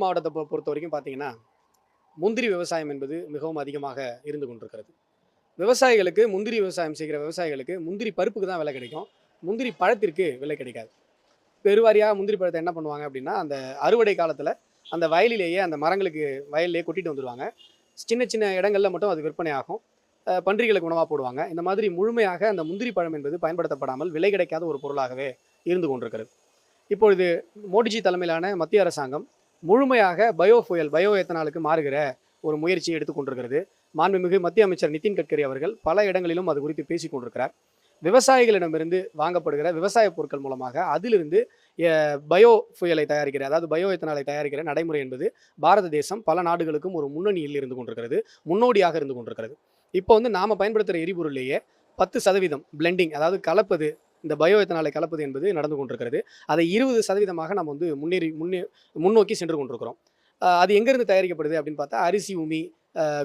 மாவட்டத்தை பொறுத்த வரைக்கும் பார்த்தீங்கன்னா, முந்திரி விவசாயம் என்பது மிகவும் அதிகமாக இருந்து கொண்டிருக்கிறது. விவசாயிகளுக்கு முந்திரி விவசாயம் செய்கிற விவசாயிகளுக்கு முந்திரி பருப்புக்கு தான் விலை கிடைக்கும். முந்திரி பழத்திற்கு விலை கிடைக்காது. பெருவாரியா முந்திரி பழத்த என்ன பண்ணுவாங்க அப்படின்னா, அந்த அறுவடை காலத்தில அந்த வயலிலேயே அந்த மரங்களுக்கு வயல்லேயே கொட்டிட்டு வந்துருவாங்க. சின்ன சின்ன இடங்கள்ல மட்டும் அது விற்பனை ஆகும். பன்றிகளுக்கு உணவா போடுவாங்க. இந்த மாதிரி முழுமையாக அந்த முந்திரி பழம் என்பது பயன்படுத்தப்படாமல் விலை கிடைக்காத ஒரு பொருளாகவே இருந்து கொண்டிருக்கிறது. இப்பொழுது மோடிஜி தலைமையிலான மத்திய அரசாங்கம் முழுமையாக பயோ எத்தனாலுக்கு மாறுகிற ஒரு முயற்சியை எடுத்துக் கொண்டிருக்கிறது. மாண்புமிகு மத்திய அமைச்சர் நிதின் கட்கரி அவர்கள் பல இடங்களிலும் அது குறித்து பேசிக் கொண்டிருக்கிறார். விவசாயிகளிடமிருந்து வாங்கப்படுகிற விவசாய பொருட்கள் மூலமாக அதிலிருந்து பயோ புயலை தயாரிக்கிற, அதாவது பயோ எத்தனாலை தயாரிக்கிற நடைமுறை என்பது பாரத தேசம் பல நாடுகளுக்கும் ஒரு முன்னணியில் இருந்து கொண்டிருக்கிறது, முன்னோடியாக இருந்து கொண்டிருக்கிறது. இப்போ வந்து நாம பயன்படுத்துகிற எரிபொருளையே 10% பிளெண்டிங், அதாவது கலப்பது, இந்த பயோ எத்தனாலை கலப்பது என்பது நடந்து கொண்டிருக்கிறது. அதை 20% நம்ம வந்து முன்னோக்கி சென்று கொண்டிருக்கிறோம். அது எங்கேருந்து தயாரிக்கப்படுது அப்படின்னு பார்த்தா, அரிசி உமி,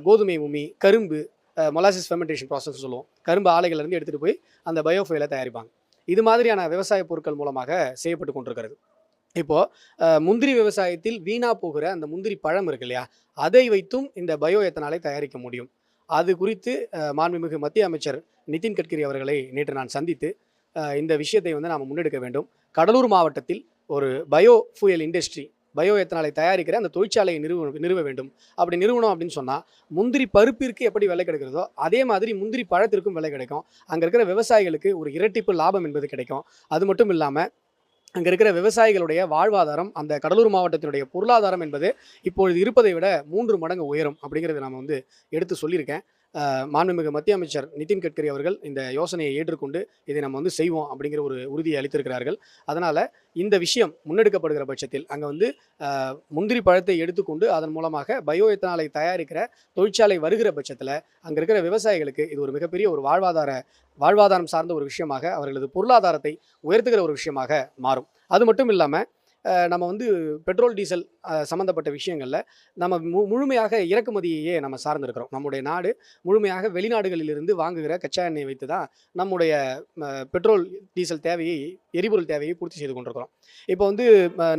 கோதுமை உமி, கரும்பு, மொலாசிஸ் ஃபெர்மெண்டேஷன் ப்ராசஸ் சொல்லுவோம். கரும்பு ஆலைகள்லேருந்து எடுத்துகிட்டு போய் அந்த பயோஃபுயலை தயாரிப்பாங்க. இது மாதிரியான விவசாய பொருட்கள் மூலமாக செய்யப்பட்டு கொண்டிருக்கிறது. இப்போது முந்திரி விவசாயத்தில் வீணாக போகிற அந்த முந்திரி பழம் இருக்கு இல்லையா, அதை வைத்தும் இந்த பயோ எத்தனாலை தயாரிக்க முடியும். அது குறித்து மாண்புமிகு மத்திய அமைச்சர் நிதின் கட்கரி அவர்களை நேற்று நான் சந்தித்து இந்த விஷயத்தை வந்து நாம் முன்னெடுக்க வேண்டும். கடலூர் மாவட்டத்தில் ஒரு பயோ ஃபியூயல் இண்டஸ்ட்ரி, பயோ எத்தனாலை தயாரிக்கிற அந்த தொழிற்சாலையை நிறுவ வேண்டும். அப்படி நிறுவனம் அப்படின்னு சொன்னால், முந்திரி பருப்பிற்கு எப்படி விலை கிடைக்கிறதோ அதே மாதிரி முந்திரி பழத்திற்கும் விலை கிடைக்கும். அங்கே இருக்கிற விவசாயிகளுக்கு ஒரு இரட்டிப்பு லாபம் என்பது கிடைக்கும். அது மட்டும் இல்லாமல் அங்கே இருக்கிற விவசாயிகளுடைய வாழ்வாதாரம், அந்த கடலூர் மாவட்டத்தினுடைய பொருளாதாரம் என்பது இப்பொழுது இருப்பதை விட 3 மடங்கு உயரும் அப்படிங்கிறத நாம் வந்து எடுத்து சொல்லியிருக்கேன். மாண்புமிகு மத்திய அமைச்சர் நிதின் கட்கரி அவர்கள் இந்த யோசனையை ஏற்றுக்கொண்டு இதை நம்ம வந்து செய்வோம் அப்படிங்கிற ஒரு உறுதியை அளித்திருக்கிறார்கள். அதனால் இந்த விஷயம் முன்னெடுக்கப்படுகிற பட்சத்தில் அங்கே வந்து முந்திரி பழத்தை எடுத்துக்கொண்டு அதன் மூலமாக பயோ எத்தனாலை தயாரிக்கிற தொழிற்சாலை வருகிற பட்சத்தில் அங்கே இருக்கிற விவசாயிகளுக்கு இது ஒரு மிகப்பெரிய ஒரு வாழ்வாதாரம் சார்ந்த ஒரு விஷயமாக, அவர்களது பொருளாதாரத்தை உயர்த்துகிற ஒரு விஷயமாக மாறும். அது மட்டும் இல்லாமல் நம்ம வந்து பெட்ரோல் டீசல் சம்மந்தப்பட்ட விஷயங்களில் நம்ம முழுமையாக இறக்குமதியையே நம்ம சார்ந்திருக்கிறோம். நம்முடைய நாடு முழுமையாக வெளிநாடுகளிலிருந்து வாங்குகிற கச்சா எண்ணெயை வைத்து தான் நம்முடைய பெட்ரோல் டீசல் தேவையை, எரிபொருள் தேவையை பூர்த்தி செய்து கொண்டிருக்கிறோம். இப்போ வந்து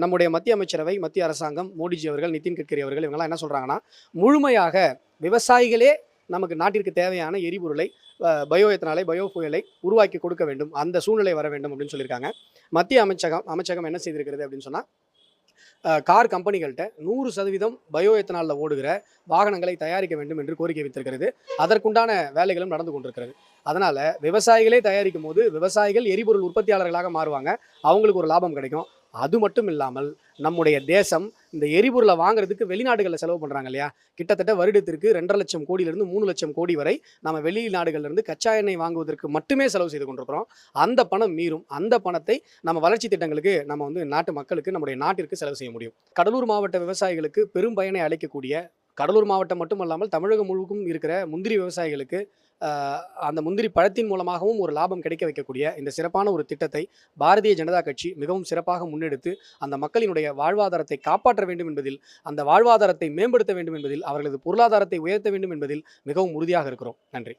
நம்முடைய மத்திய அமைச்சரவை, மத்திய அரசாங்கம், மோடிஜி அவர்கள், நிதின் கட்கரி அவர்கள் இவங்கெல்லாம் என்ன சொல்கிறாங்கன்னா, முழுமையாக விவசாயிகளே நமக்கு நாட்டிற்கு தேவையான எரிபொருளை, பயோ எத்தனாலை, பயோ புயலை உருவாக்கி கொடுக்க வேண்டும், அந்த சூழ்நிலை வர வேண்டும் அப்படின்னு சொல்லியிருக்காங்க. மத்திய அமைச்சகம் என்ன செய்திருக்கிறது அப்படின்னு சொன்னால், கார் கம்பெனிகள்கிட்ட 100% பயோ எத்தனாலில் ஓடுகிற வாகனங்களை தயாரிக்க வேண்டும் என்று கோரிக்கை வைத்திருக்கிறது. அதற்குண்டான வேலைகளும் நடந்து கொண்டிருக்கிறது. அதனால் விவசாயிகளே தயாரிக்கும் போது விவசாயிகள் எரிபொருள் உற்பத்தியாளர்களாக மாறுவாங்க, அவங்களுக்கு ஒரு லாபம் கிடைக்கும். அது மட்டும் இல்லாமல் நம்முடைய தேசம் இந்த எரிபொருளை வாங்குறதுக்கு வெளிநாடுகளில் செலவு பண்ணுறாங்க இல்லையா, கிட்டத்தட்ட வருடத்திற்கு 2.5 லட்சம் கோடியிலிருந்து 3 லட்சம் கோடி வரை நம்ம வெளிநாடுகளிலிருந்து கச்சா எண்ணெய் வாங்குவதற்கு மட்டுமே செலவு செய்து கொண்டிருக்கிறோம். அந்த பணம் மீறும். அந்த பணத்தை நம்ம வளர்ச்சி திட்டங்களுக்கு, நம்ம வந்து நாட்டு மக்களுக்கு, நம்முடைய நாட்டிற்கு செலவு செய்ய முடியும். கடலூர் மாவட்ட விவசாயிகளுக்கு பெரும் பயனை அளிக்கக்கூடிய, கடலூர் மாவட்டம் மட்டுமல்லாமல் தமிழகம் முழுவதும் இருக்கிற முந்திரி விவசாயிகளுக்கு அந்த முந்திரி பழத்தின் மூலமாகவும் ஒரு லாபம் கிடைக்க வைக்கக்கூடிய இந்த சிறப்பான ஒரு திட்டத்தை பாரதிய ஜனதா கட்சி மிகவும் சிறப்பாக முன்னெடுத்து அந்த மக்களினுடைய வாழ்வாதாரத்தை காப்பாற்ற வேண்டும் என்பதில், அந்த வாழ்வாதாரத்தை மேம்படுத்த வேண்டும் என்பதில், அவர்களது பொருளாதாரத்தை உயர்த்த வேண்டும் என்பதில் மிகவும் உறுதியாக இருக்கிறோம். நன்றி.